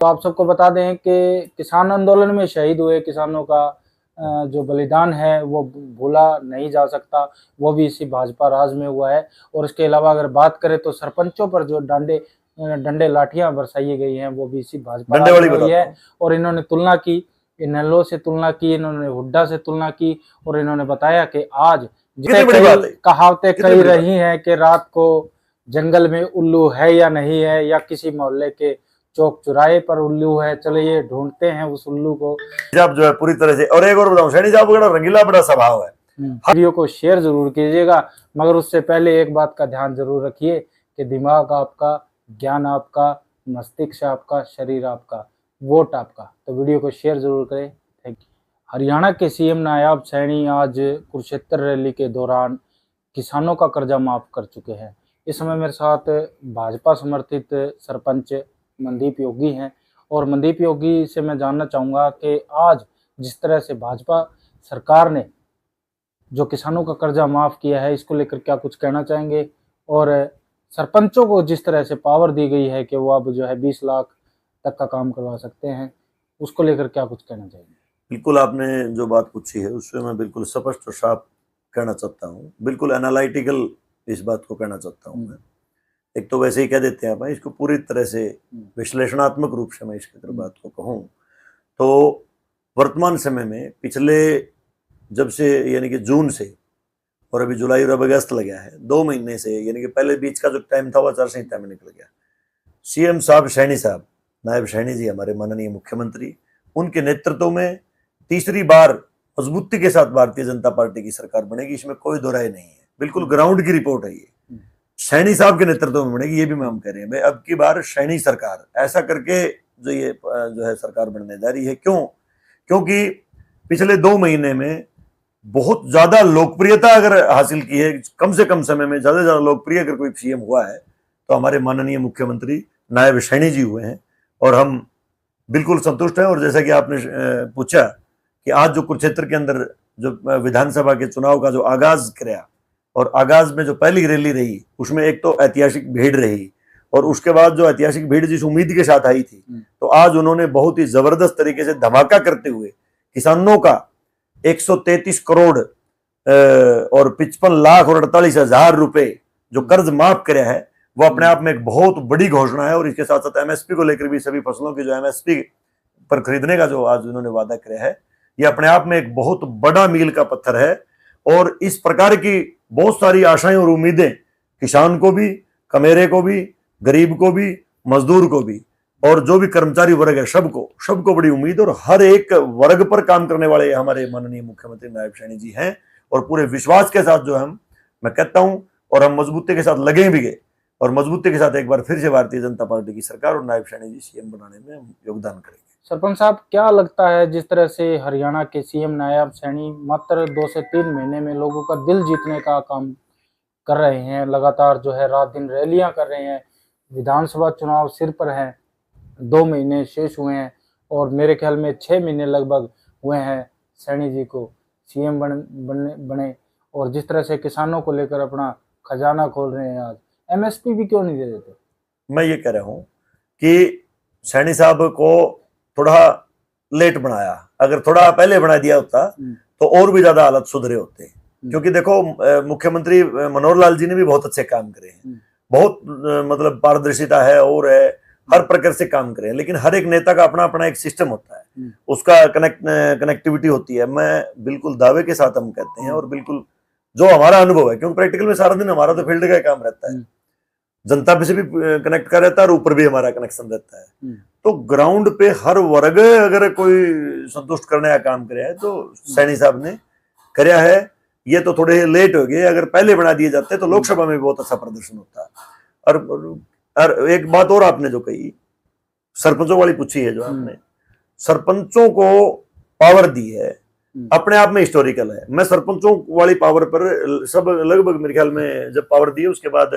तो आप सबको बता दें कि किसान आंदोलन में शहीद हुए किसानों का जो बलिदान है वो भूला नहीं जा सकता, वो भी इसी भाजपा राज में हुआ है। और इसके अलावा अगर बात करें तो सरपंचों पर जो डंडे लाठियां बरसाई गई हैं वो भी इसी भाजपा राज में हुई है। और इन्होंने तुलना की, इनेलो से तुलना की, इन्होंने हुड्डा से तुलना की और इन्होंने बताया कि आज कहावतें कही रही हैं कि रात को जंगल में उल्लू है या नहीं है, या किसी मोहल्ले के चौक चौराहे पर उल्लू है, चलिए ढूंढते हैं उस उल्लू को। जब जो है पूरी तरह से। और एक और बताऊं, सैनी साहब बड़ा रंगीला बड़ा स्वभाव है। वीडियो को शेयर जरूर कीजिएगा, मगर उससे पहले एक बात का ध्यान जरूर रखिए कि दिमाग आपका, ज्ञान आपका, मस्तिष्क आपका, शरीर आपका, वोट आपका। तो वीडियो को शेयर जरूर करें। Thank you. हरियाणा के सीएम नायब सैनी आज कुरुक्षेत्र रैली के दौरान किसानों का कर्जा माफ कर चुके हैं। इस समय मेरे साथ भाजपा समर्थित सरपंच मनदीप योगी हैं और मनदीप योगी से मैं जानना चाहूँगा कि आज जिस तरह से भाजपा सरकार ने जो किसानों का कर्जा माफ़ किया है, इसको लेकर क्या कुछ कहना चाहेंगे, और सरपंचों को जिस तरह से पावर दी गई है कि वो अब जो है 20 लाख तक का काम करवा सकते हैं, उसको लेकर क्या कुछ कहना चाहेंगे? बिल्कुल, आपने जो बात पूछी है उससे मैं बिल्कुल स्पष्ट और साफ कहना चाहता हूँ, बिल्कुल एनालिटिकल इस बात को कहना चाहता हूँ मैं। एक तो वैसे ही कह देते हैं भाई, इसको पूरी तरह से विश्लेषणात्मक रूप से मैं इसकी अगर बात को कहूँ तो वर्तमान समय में पिछले जब से यानी कि जून से और अभी जुलाई और अब अगस्त लग गया है, 2 महीने से, यानी कि पहले बीच का जो टाइम था वो आचार संहिता में निकल गया। सीएम साहब सैनी साहब, नायब सैनी जी हमारे माननीय मुख्यमंत्री, उनके नेतृत्व में तीसरी बार मजबूती के साथ भारतीय जनता पार्टी की सरकार बनेगी, इसमें कोई दो राय नहीं है। बिल्कुल ग्राउंड की रिपोर्ट है ये, सैनी साहब के नेतृत्व में बनेगी, ये भी हम कह रहे हैं भाई अब की बार सैनी सरकार, ऐसा करके जो ये जो है सरकार बनने जा रही है। क्यों? क्योंकि पिछले 2 महीने में बहुत ज्यादा लोकप्रियता अगर हासिल की है, कम से कम समय में ज्यादा से ज्यादा लोकप्रिय अगर कोई सीएम हुआ है तो हमारे माननीय मुख्यमंत्री नायब सैनी जी हुए हैं, और हम बिल्कुल संतुष्ट हैं। और जैसा कि आपने पूछा कि आज जो कुरुक्षेत्र के अंदर जो विधानसभा के चुनाव का जो आगाज किया, और आगाज में जो पहली रैली रही उसमें एक तो ऐतिहासिक भीड़ रही, और उसके बाद जो ऐतिहासिक भीड़ जिस उम्मीद के साथ आई थी, तो आज उन्होंने बहुत ही जबरदस्त तरीके से धमाका करते हुए किसानों का 133 करोड़ और 55 लाख और 48,000 रुपए जो कर्ज माफ कराया है, वो अपने आप में एक बहुत बड़ी घोषणा है। और इसके साथ साथ एमएसपी को लेकर भी, सभी फसलों की जो एमएसपी पर खरीदने का जो आज उन्होंने वादा किया है, ये अपने आप में एक बहुत बड़ा मील का पत्थर है। और इस प्रकार की बहुत सारी आशाएं और उम्मीदें किसान को भी, कमेरे को भी, गरीब को भी, मजदूर को भी, और जो भी कर्मचारी वर्ग है सबको बड़ी उम्मीद, और हर एक वर्ग पर काम करने वाले हमारे माननीय मुख्यमंत्री नायब सैनी जी हैं। और पूरे विश्वास के साथ जो मैं कहता हूं, और हम मजबूती के साथ लगे भी गए, और मजबूती के साथ एक बार फिर से भारतीय जनता पार्टी की सरकार और नायब सैनी जी सीएम बनाने में हम योगदान करेंगे। सरपंच साहब, क्या लगता है जिस तरह से हरियाणा के सीएम नायब सैनी मात्र 2 से 3 महीने में लोगों का दिल जीतने का काम कर रहे हैं, लगातार जो है रात दिन रैलियां कर रहे हैं, विधानसभा चुनाव सिर पर है, 2 महीने शेष हुए हैं और मेरे ख्याल में 6 महीने लगभग हुए हैं सैनी जी को सीएम बने, और जिस तरह से किसानों को लेकर अपना खजाना खोल रहे हैं, आज एमएसपी भी क्यों नहीं दे देते? मैं ये कह रहा हूं कि सैनी साहब को थोड़ा लेट बनाया, अगर थोड़ा पहले बना दिया होता तो और भी ज्यादा हालत सुधरे होते। क्योंकि देखो, मुख्यमंत्री मनोहर लाल जी ने भी बहुत अच्छे काम करे हैं, बहुत मतलब पारदर्शिता है और है, हर प्रकार से काम करे हैं, लेकिन हर एक नेता का अपना अपना एक सिस्टम होता है, उसका कनेक्टिविटी होती है। मैं बिल्कुल दावे के साथ हम कहते हैं, और बिल्कुल जो हमारा अनुभव है, क्योंकि प्रैक्टिकल में सारा दिन हमारा तो फील्ड का काम रहता है, जनता पे से भी कनेक्ट कर रहता है और ऊपर भी हमारा कनेक्शन रहता है। तो ग्राउंड पे हर वर्ग अगर कोई संतुष्ट करने का काम करे है तो सैनी साहब ने कराया है। ये तो थोड़े लेट हो गए, अगर पहले बना दिए जाते तो लोकसभा में भी बहुत अच्छा प्रदर्शन होता। और एक बात और आपने जो कही, सरपंचों वाली पूछी है, जो आपने सरपंचों को पावर दी है, अपने आप में हिस्टोरिकल है। मैं सरपंचों वाली पावर पर सब लगभग मेरे ख्याल में जब पावर दी है उसके बाद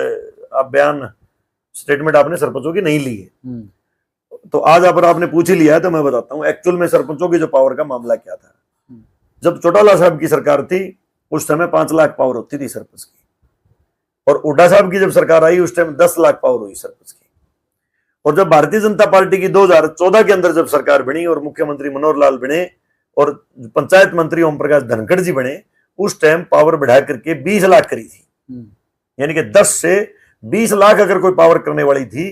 आप बयान स्टेटमेंट आपने सरपंचों की नहीं ली है, तो आज आपने पूछ ही लिया है तो मैं बताता हूँ एक्चुअल में सरपंचों की जो पावर का मामला क्या था। जब चौटाला साहब की सरकार थी उस समय 5 लाख पावर होती थी सरपंच की, और हुड्डा साहब की जब सरकार आई उस टाइम 10 लाख पावर हुई सरपंच की। और जब भारतीय जनता पार्टी की 2014 के अंदर जब सरकार बनी और मुख्यमंत्री मनोहर लाल बने और पंचायत मंत्री ओम प्रकाश धनखड़ जी बने, उस टाइम पावर बढ़ा करके 20 लाख करी थी। यानी कि 10 से 20 लाख अगर कोई पावर करने वाली थी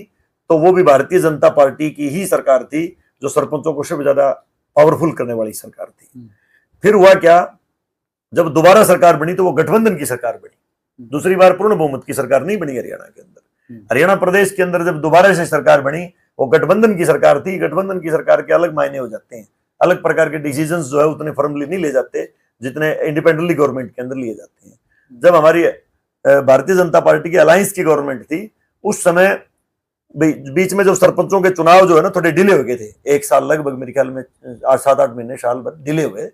तो वो भी भारतीय जनता पार्टी की ही सरकार थी, जो सरपंचों को सबसे ज्यादा पावरफुल करने वाली सरकार थी। फिर हुआ क्या, जब दोबारा सरकार बनी तो वो गठबंधन की सरकार बनी, दूसरी बार पूर्ण बहुमत की सरकार नहीं बनी हरियाणा के अंदर। हरियाणा प्रदेश के अंदर जब दोबारा से सरकार बनी, वो गठबंधन की सरकार थी। गठबंधन की सरकार के अलग मायने हो जाते हैं, अलग प्रकार के डिसीजंस जो है उतने फर्मली नहीं ले जाते जितने इंडिपेंडेंटली गवर्नमेंट के अंदर लिए जाते हैं। जब हमारी भारतीय जनता पार्टी की अलायंस की गवर्नमेंट थी, उस समय बीच में जो सरपंचों के चुनाव जो है ना थोड़े डिले हो गए थे, 1 साल लगभग, मेरे ख्याल में 7-8 महीने, साल भर डिले हुए।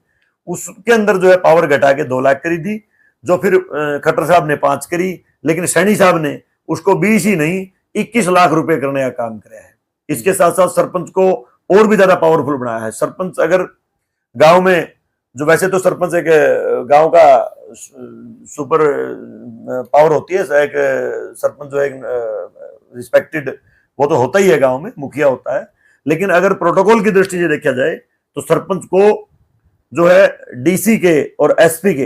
उसके अंदर जो है पावर घटा के 2 लाख करी थी, जो फिर खट्टर साहब ने 5 करी, लेकिन सैनी साहब ने उसको 20 ही नहीं 21 लाख रुपए करने का काम कराया है। इसके साथ साथ सरपंच को और भी ज्यादा पावरफुल बनाया है। सरपंच अगर गांव में, जो वैसे तो सरपंच एक गांव का सुपर पावर होती है, एक सरपंच जो है रिस्पेक्टेड, वो तो होता ही है गांव में, मुखिया होता है, लेकिन अगर प्रोटोकॉल की दृष्टि से देखा जाए तो सरपंच को जो है डीसी के और एसपी के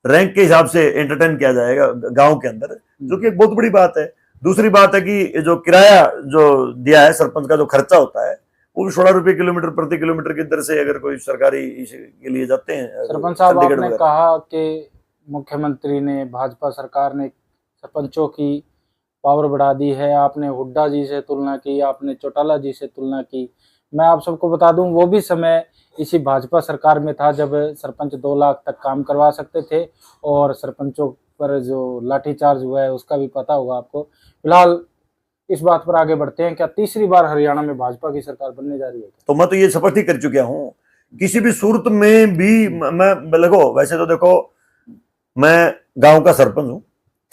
रैंक के हिसाब से एंटरटेन किया जाएगा गांव के अंदर, जो कि एक बहुत बड़ी बात है। दूसरी बात है कि जो किराया जो दिया है सरपंच का, जो खर्चा होता है, वो भी 16 रुपए किलोमीटर प्रति किलोमीटर की दर से अगर कोई सरकारी के लिए जाते हैं। सरपंच साहब, आपने कहा कि मुख्यमंत्री ने, भाजपा सरकार ने सरपंचों की पावर बढ़ा दी है। आपने हुड्डा जी से तुलना की, आपने चौटाला जी से तुलना की। मैं आप सबको बता दूं, वो भी समय इसी भाजपा सरकार में था जब सरपंच 2 लाख तक काम करवा सकते थे, और सरपंचों पर जो लाठीचार्ज हुआ है उसका भी पता होगा आपको। फिलहाल इस बात पर आगे बढ़ते हैं, क्या तीसरी बार हरियाणा में भाजपा की सरकार बनने जा रही है? तो मैं तो ये शपथ ही कर चुका हूँ, किसी भी सूरत में भी मैं लगो, वैसे तो देखो मैं गांव का सरपंच हूँ,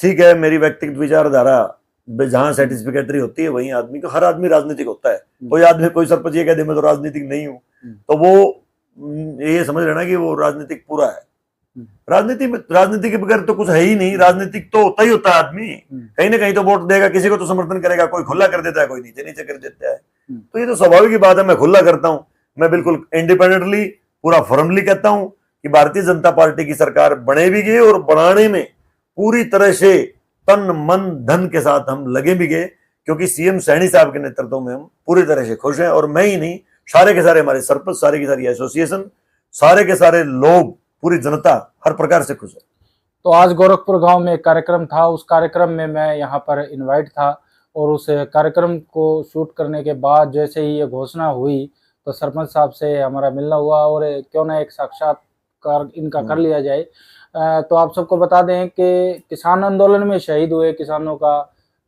ठीक है, मेरी व्यक्तिगत विचारधारा जहां सेटिस्फिकेटरी होती है वहीं आदमी को, हर आदमी राजनीतिक होता है। कोई आदमी, कोई सरपंच ये कह दे मैं तो राजनीतिक नहीं हूँ, तो वो ये समझ लेना कि वो राजनीतिक पूरा है। राजनीति के बगैर तो कुछ है ही नहीं। राजनीतिक तो होता ही होता है आदमी, कहीं ना कहीं तो वोट देगा, किसी को तो समर्थन करेगा, कोई खुला कर देता है, कोई नीचे नीचे कर देता है। तो ये तो स्वाभाविक बात है। मैं खुला करता हूँ, मैं बिल्कुल इंडिपेंडेंटली पूरा फॉर्मली कहता हूँ कि भारतीय जनता पार्टी की सरकार बने भी गई और बनाने में पूरी तरह से तन मन धन के साथ हम लगे भी गए, क्योंकि सीएम सैनी साहब के नेतृत्व में हम पूरी तरह से खुश हैं। और मैं ही नहीं, सारे के सारे हमारे सरपंच, सारे की सारी एसोसिएशन, सारे के सारे लोग, पूरी जनता हर प्रकार से खुश है। तो आज गोरखपुर गांव में एक कार्यक्रम था, उस कार्यक्रम में मैं यहाँ पर इनवाइट था, और उस कार्यक्रम को शूट करने के बाद जैसे ही ये घोषणा हुई तो सरपंच साहब से हमारा मिलना हुआ, और क्यों ना एक साक्षात्कार इनका कर लिया जाए। तो आप सबको बता दें कि किसान आंदोलन में शहीद हुए किसानों का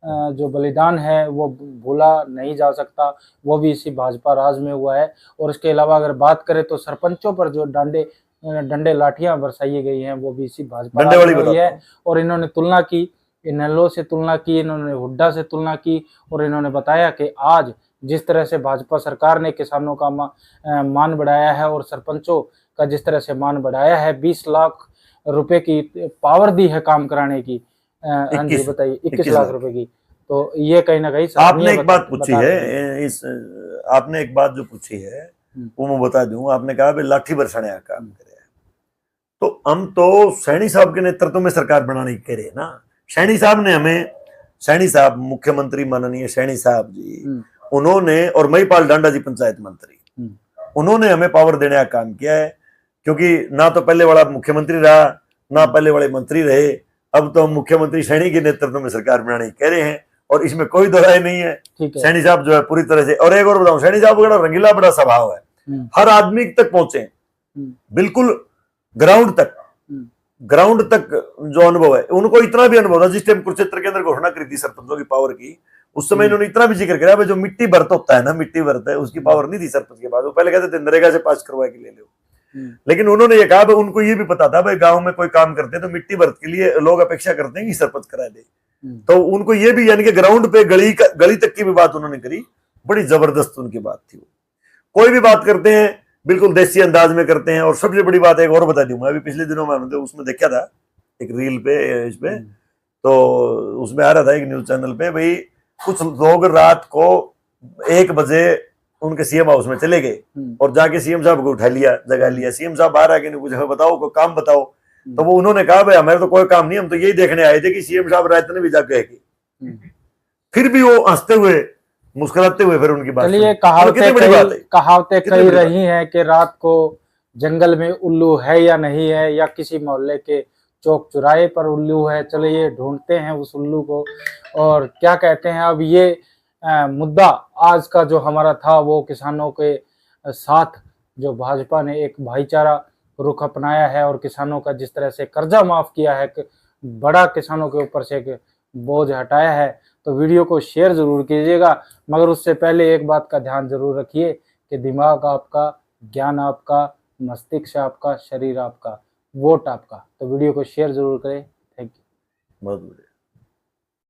जो बलिदान है वो भूला नहीं जा सकता, वो भी इसी भाजपा राज में हुआ है। और इसके अलावा अगर बात करें तो सरपंचों पर जो डंडे लाठियां बरसाई गई हैं वो भी इसी भाजपा राज में हुई है। और इन्होंने तुलना की, इनेलो से तुलना की, इन्होंने हुड्डा से तुलना की, और इन्होंने बताया कि आज जिस तरह से भाजपा सरकार ने किसानों का मान बढ़ाया है और सरपंचों का जिस तरह से मान बढ़ाया है, 20 लाख रुपए की पावर दी है काम कराने की, बताइए 21 लाख रुपए की, तो ये कहीं ना कहीं आपने एक बात पूछी है, आपने एक बात जो पूछी है वो मैं बता दूं। आपने कहा भाई लाठी बरसाने का काम करे, तो हम तो सैनी साहब के नेतृत्व में सरकार बनाने की कह रहे ना। सैनी साहब ने हमें, सैनी साहब मुख्यमंत्री माननीय सैनी साहब जी, उन्होंने, और महिपाल डांडा जी पंचायत मंत्री, उन्होंने हमें पावर देने का काम किया है। क्योंकि ना तो पहले वाला मुख्यमंत्री रहा, ना पहले वाले मंत्री रहे, अब तो हम मुख्यमंत्री सैनी के नेतृत्व में सरकार बनाने की कह रहे हैं, और इसमें कोई दो राय नहीं है। सैनी साहब जो है पूरी तरह से, और एक और बताऊं, सैनी साहब बड़ा रंगीला, बड़ा स्वभाव है, हर आदमी तक पहुंचे, बिल्कुल ग्राउंड तक जो अनुभव है, उनको इतना भी अनुभव था। जिस टाइम कुरुक्षेत्र के अंदर घोषणा करी थी सरपंचों की पावर की, उस समय इन्होंने इतना भी जिक्र किया, जो मिट्टी भरत होता है ना, मिट्टी भरत है, उसकी पावर नहीं थी सरपंच के पास। वो पहले कहते थे नरेगा से पास करवा के ले लो, लेकिन उन्होंने ये कहा, उनको ये भी पता था भाई गांव में कोई काम करते हैं तो मिट्टी भरत के लिए लोग अपेक्षा करते हैं कि सरपंच करा दे। तो उनको ये भी, यानी कि ग्राउंड पे गली तक की भी बात उन्होंने करी, बड़ी जबरदस्त उनकी बात थी। कोई भी बात करते हैं बिल्कुल देसी अंदाज में करते हैं। और सबसे बड़ी बात एक और बता दूं, मैं अभी पिछले दिनों में उसमें देखा था एक रील पे, इस पे, तो उसमें आ रहा था एक न्यूज चैनल पे, भाई कुछ लोग रात को 1 बजे उनके सीएम हाउस में चले गए और जाके सीएम साहब को उठा लिया, जगा लिया। सीएम साहब बाहर आके पूछा बताओ कोई काम बताओ, तो वो उन्होंने कहा भाई हमारे तो कोई काम नहीं, हम तो यही देखने आए थे कि सीएम साहब रात ने भी जाके फिर भी वो हंसते हुए मुस्कुराते हुए फिर उनकी बात। चलिए, कहावतें कही रही हैं कि रात को जंगल में उल्लू है या नहीं है, या किसी मोहल्ले के चौक चौराहे पर उल्लू है। चलिए ढूंढते हैं उस उल्लू को और क्या कहते हैं। अब ये मुद्दा आज का जो हमारा था वो किसानों के साथ जो भाजपा ने एक भाईचारा रुख अपनाया है और किसानों का जिस तरह से कर्जा माफ किया है, बड़ा किसानों के ऊपर से एक बोझ हटाया है, तो वीडियो को शेयर जरूर कीजिएगा। मगर उससे पहले एक बात का ध्यान जरूर रखिए कि दिमाग आपका, ज्ञान आपका, मस्तिष्क आपका, शरीर आपका, वोट आपका। तो वीडियो को शेयर जरूर करें। Thank you. बहुत